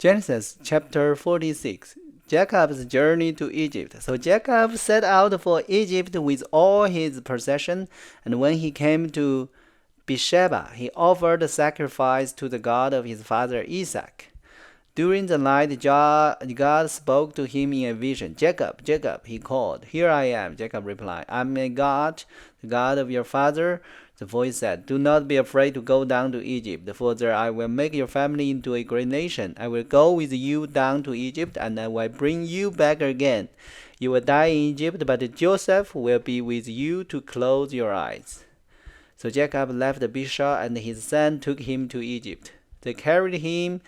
Genesis chapter 46. Jacob's journey to Egypt. So Jacob set out for Egypt with all his possessions, and when he came to Beersheba, he offered sacrifice to the God of his father Isaac. During the night, God spoke to him in a vision. Jacob, Jacob, he called. Here I am, Jacob replied. I am a God, the God of your father. The voice said, Do not be afraid to go down to Egypt, for there I will make your family into a great nation. I will go with you down to Egypt, and I will bring you back again. You will die in Egypt, but Joseph will be with you to close your eyes. So Jacob left Bisha, and his son took him to Egypt. They carried him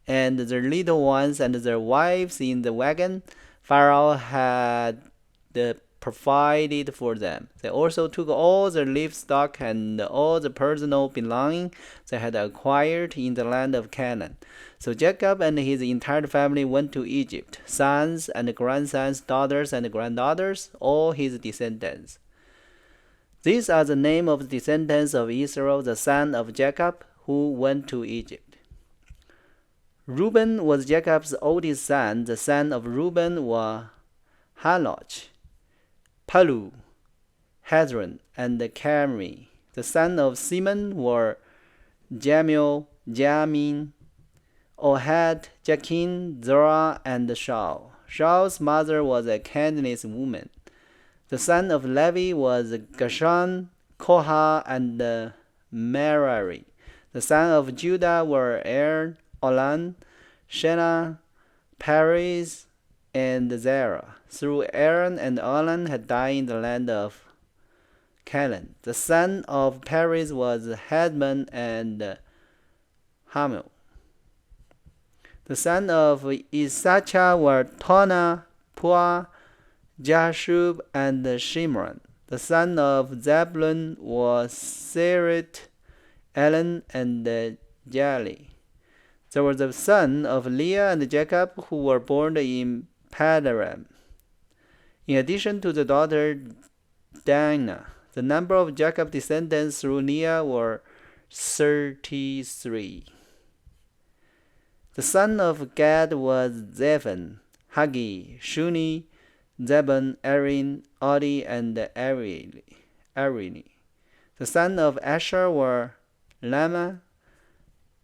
and their little ones and their wives in the wagon Pharaoh had provided for them. They also took all the livestock and all the personal belongings they had acquired in the land of Canaan. So Jacob and his entire family went to Egypt, sons and grandsons, daughters and granddaughters, all his descendants. These are the names of the descendants of Israel, the son of Jacob, who went to Egypt. Reuben was Jacob's oldest son. The sons of Reuben were Hanoch, Palu, Hezron, and Carmi. The sons of Simeon were Jamil, Jamin, Ohad, Jachin, Zerah, and Shaul. Shaul's mother was a Canaanite woman. The son of Levi was Gershon, Koha, and Merari. The sons of Judah were Er, Olan, Shena, Perez, and Zerah. Through Aaron and Olan had died in the land of Canaan. The son of Perez was Hezron and Hamil. The sons of Issachar were Tola, Pua, Jashub, and Shimron. The son of Zebulun was Seret, Elon, and Jali. There were the sons of Leah and Jacob who were born in Padan. In addition to the daughter Dinah, the number of Jacob's descendants through Leah were 33. The son of Gad was Zephan, Hagi, Shuni, Zebon, Erin, Odi, and Arini. The sons of Asher were Lama,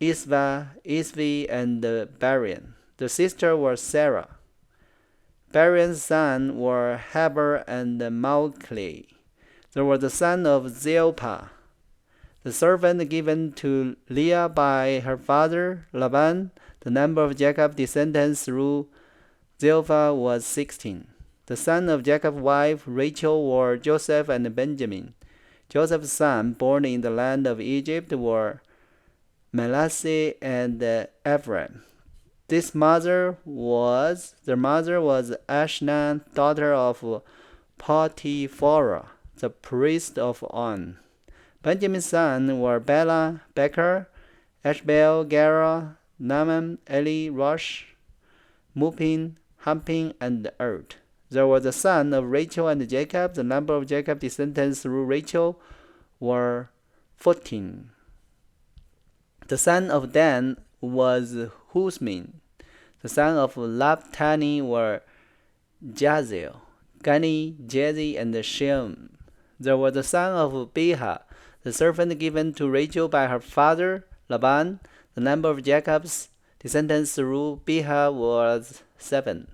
Isvi, and Barian. The sisters were Sarah. Barian's sons were Heber and Malchi. There were the sons of Zilpah, the servant given to Leah by her father Laban. The number of Jacob's descendants through Zilpah was 16. The sons of Jacob's wife Rachel were Joseph and Benjamin. Joseph's sons born in the land of Egypt were Manasseh and Ephraim. Their mother was Ashnan, daughter of Potipharah, the priest of On. Benjamin's sons were Bela, Becher, Ashbel, Gera, Naaman, Eli, Rosh, Mupin, Humpin, and Erd. There were the sons of Rachel and Jacob. The number of Jacob's descendants through Rachel were 14. The son of Dan was Husmin. The sons of Labtani were Jaziel, Gani, Jezi, and Shem. There were the sons of Beha, the servant given to Rachel by her father Laban. The number of Jacob's descendants through Beha was 7.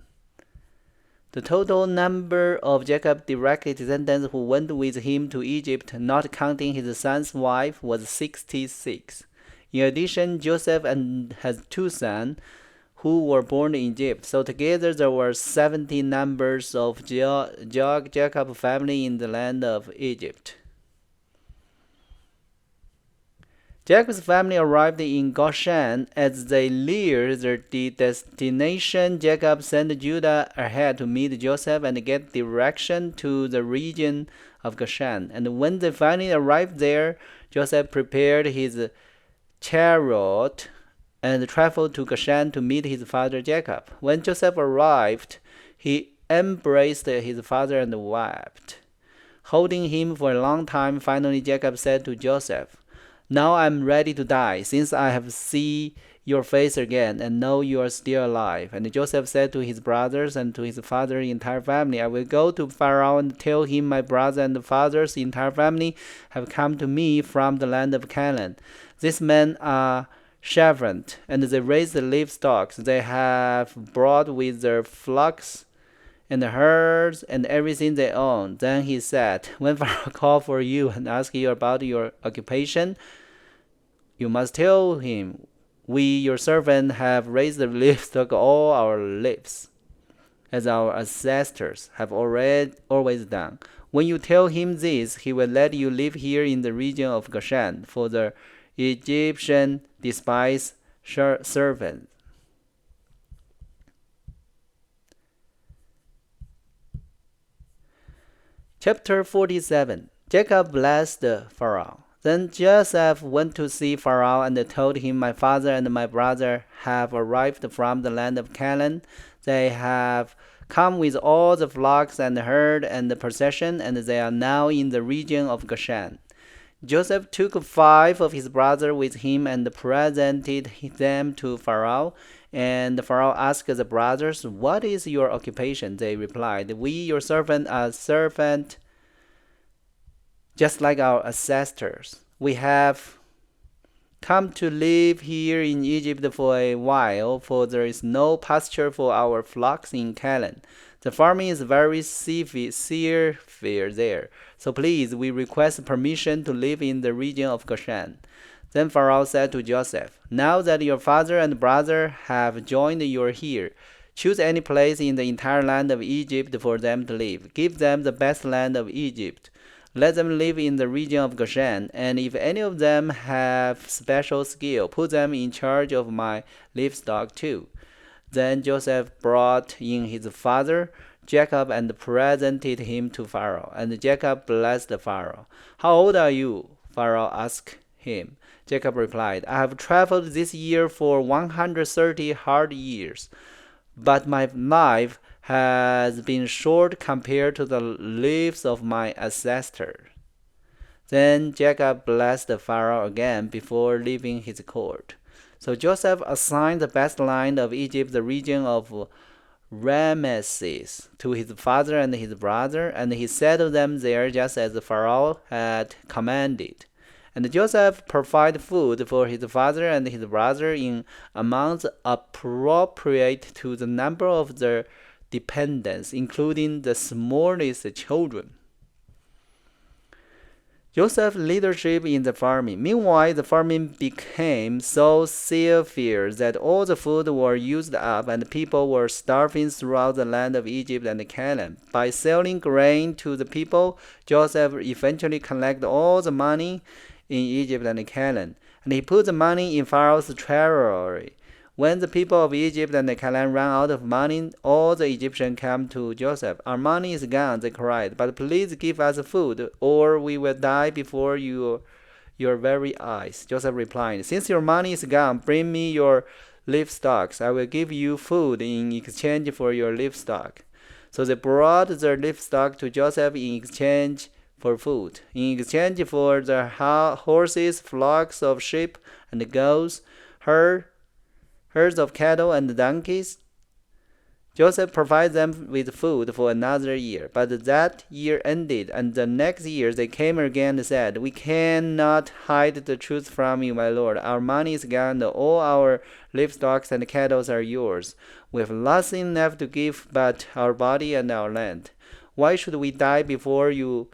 The total number of Jacob's direct descendants who went with him to Egypt, not counting his son's wife, was 66. In addition, Joseph has 2 sons who were born in Egypt. So together there were 70 numbers of Jacob's family in the land of Egypt. Jacob's family arrived in Goshen. As they neared their destination, Jacob sent Judah ahead to meet Joseph and get direction to the region of Goshen. And when they finally arrived there, Joseph prepared his chariot and traveled to Goshen to meet his father Jacob. When Joseph arrived, he embraced his father and wept. Holding him for a long time, finally Jacob said to Joseph, Now I am ready to die, since I have seen your face again and know you are still alive. And Joseph said to his brothers and to his father's entire family, I will go to Pharaoh and tell him my brother and father's entire family have come to me from the land of Canaan. These men are shepherds, and they raise the livestock. They have brought with their flocks and the herds and everything they own. Then he said, when Pharaoh called for you and asked you about your occupation, you must tell him, we, your servant, have raised the livestock all our lives, as our ancestors have always done. When you tell him this, he will let you live here in the region of Goshen, for the Egyptian despise servants. Chapter 47. Jacob blessed Pharaoh. Then Joseph went to see Pharaoh and told him, my father and my brother have arrived from the land of Canaan. They have come with all the flocks and herd and the procession, and they are now in the region of Goshen. Joseph took 5 of his brothers with him and presented them to Pharaoh. And Pharaoh asked the brothers, what is your occupation? They replied, we, your servant, are servant just like our ancestors. We have come to live here in Egypt for a while, for there is no pasture for our flocks in Canaan. The farming is very severe there. So please, we request permission to live in the region of Goshen. Then Pharaoh said to Joseph, now that your father and brother have joined you here, choose any place in the entire land of Egypt for them to live. Give them the best land of Egypt. Let them live in the region of Goshen, and if any of them have special skill, put them in charge of my livestock too. Then Joseph brought in his father Jacob and presented him to Pharaoh. And Jacob blessed Pharaoh. How old are you? Pharaoh asked him. Jacob replied, I have traveled this year for 130 hard years, but my life has been short compared to the lives of my ancestors. Then Jacob blessed Pharaoh again before leaving his court. So Joseph assigned the best land of Egypt, the region of Ramesses, to his father and his brother, and he settled them there just as Pharaoh had commanded. And Joseph provided food for his father and his brother in amounts appropriate to the number of their dependents, including the smallest children. Joseph's leadership in the farming. Meanwhile, the farming became so severe that all the food were used up and people were starving throughout the land of Egypt and Canaan. By selling grain to the people, Joseph eventually collected all the money in Egypt and Canaan, and he put the money in Pharaoh's treasury. When the people of Egypt and Canaan ran out of money, all the Egyptians came to Joseph. Our money is gone, they cried, but please give us food, or we will die before your very eyes. Joseph replied, since your money is gone, bring me your livestock. I will give you food in exchange for your livestock. So they brought their livestock to Joseph in exchange for food. In exchange for the horses, flocks of sheep and goats, herds of cattle and donkeys, Joseph provided them with food for another year. But that year ended, and the next year they came again and said, we cannot hide the truth from you, my lord. Our money is gone, all our livestock and cattle are yours. We have nothing left to give but our body and our land. Why should we die before your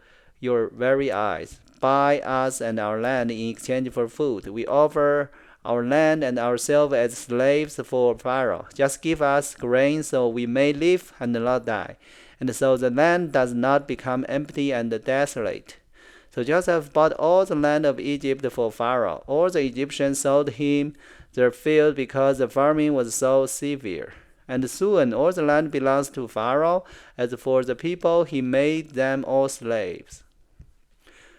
very eyes? Buy us and our land in exchange for food. We offer our land and ourselves as slaves for Pharaoh. Just give us grain so we may live and not die, and so the land does not become empty and desolate. So Joseph bought all the land of Egypt for Pharaoh. All the Egyptians sold him their field because the farming was so severe. And soon all the land belongs to Pharaoh. As for the people, he made them all slaves.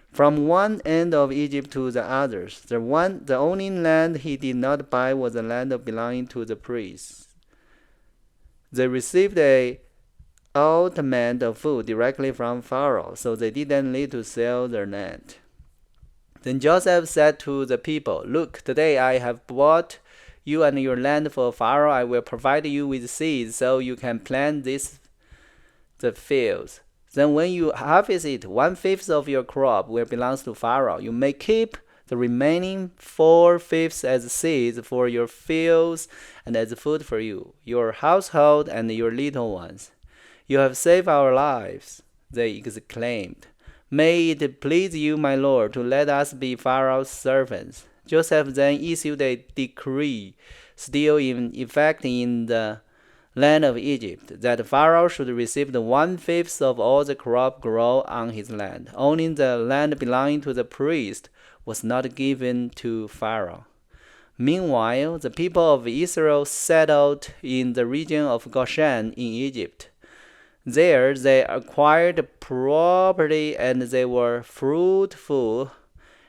From one end of Egypt to the others, the only land he did not buy was the land belonging to the priests. They received a allotment of food directly from Pharaoh, so they didn't need to sell their land. Then Joseph said to the people, look, today I have bought you and your land for Pharaoh. I will provide you with seeds so you can plant the fields. Then when you harvest it, 1/5 of your crop will belong to Pharaoh. You may keep the remaining 4/5 as seeds for your fields and as food for you, your household, and your little ones. You have saved our lives, they exclaimed. May it please you, my lord, to let us be Pharaoh's servants. Joseph then issued a decree, still in effect in the land of Egypt, that Pharaoh should receive the 1/5 of all the crop grown on his land. Only the land belonging to the priest was not given to Pharaoh. Meanwhile, the people of Israel settled in the region of Goshen in Egypt. There they acquired property and they were fruitful,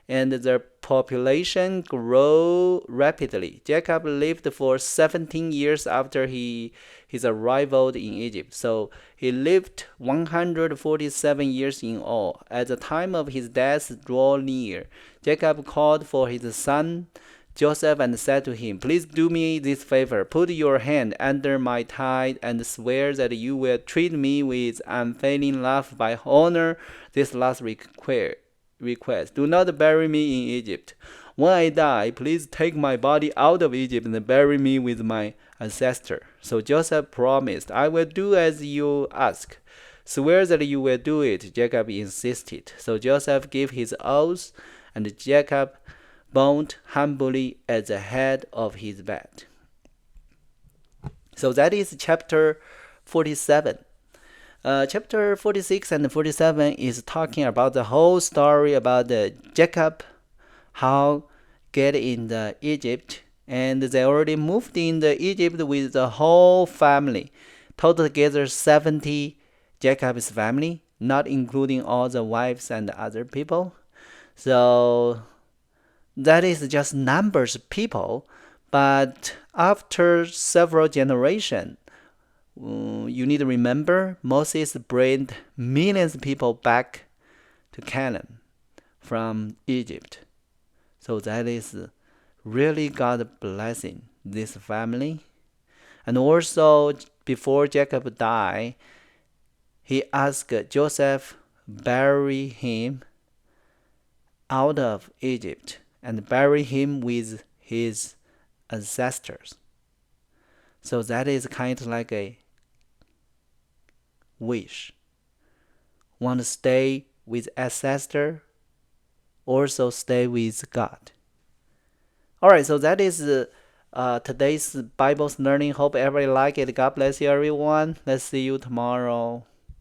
and their population grew rapidly. Jacob lived for 17 years after his arrival in Egypt, so he lived 147 years in all. At the time of his death drew near, Jacob called for his son Joseph and said to him, "Please do me this favor. Put your hand under my thigh and swear that you will treat me with unfailing love by honor this last request. Do not bury me in Egypt. When I die, please take my body out of Egypt and bury me with my ancestor." So Joseph promised, "I will do as you ask." "Swear that you will do it," Jacob insisted. So Joseph gave his oath, and Jacob bowed humbly at the head of his bed. So that is chapter 47. Chapter 46 and 47 is talking about the whole story about Jacob, how get in the Egypt, and they already moved in the Egypt with the whole family. Together 70 Jacob's family, not including all the wives and other people. So that is just numbers of people, but after several generations, you need to remember Moses brought millions of people back to Canaan from Egypt. So that is really God's blessing, this family. And also, before Jacob died, he asked Joseph bury him out of Egypt and bury him with his ancestors. So that is kind of like a wish. Want to stay with ancestor, also stay with God. Alright, so that is today's Bible learning. Hope everybody like it. God bless you, everyone. Let's see you tomorrow.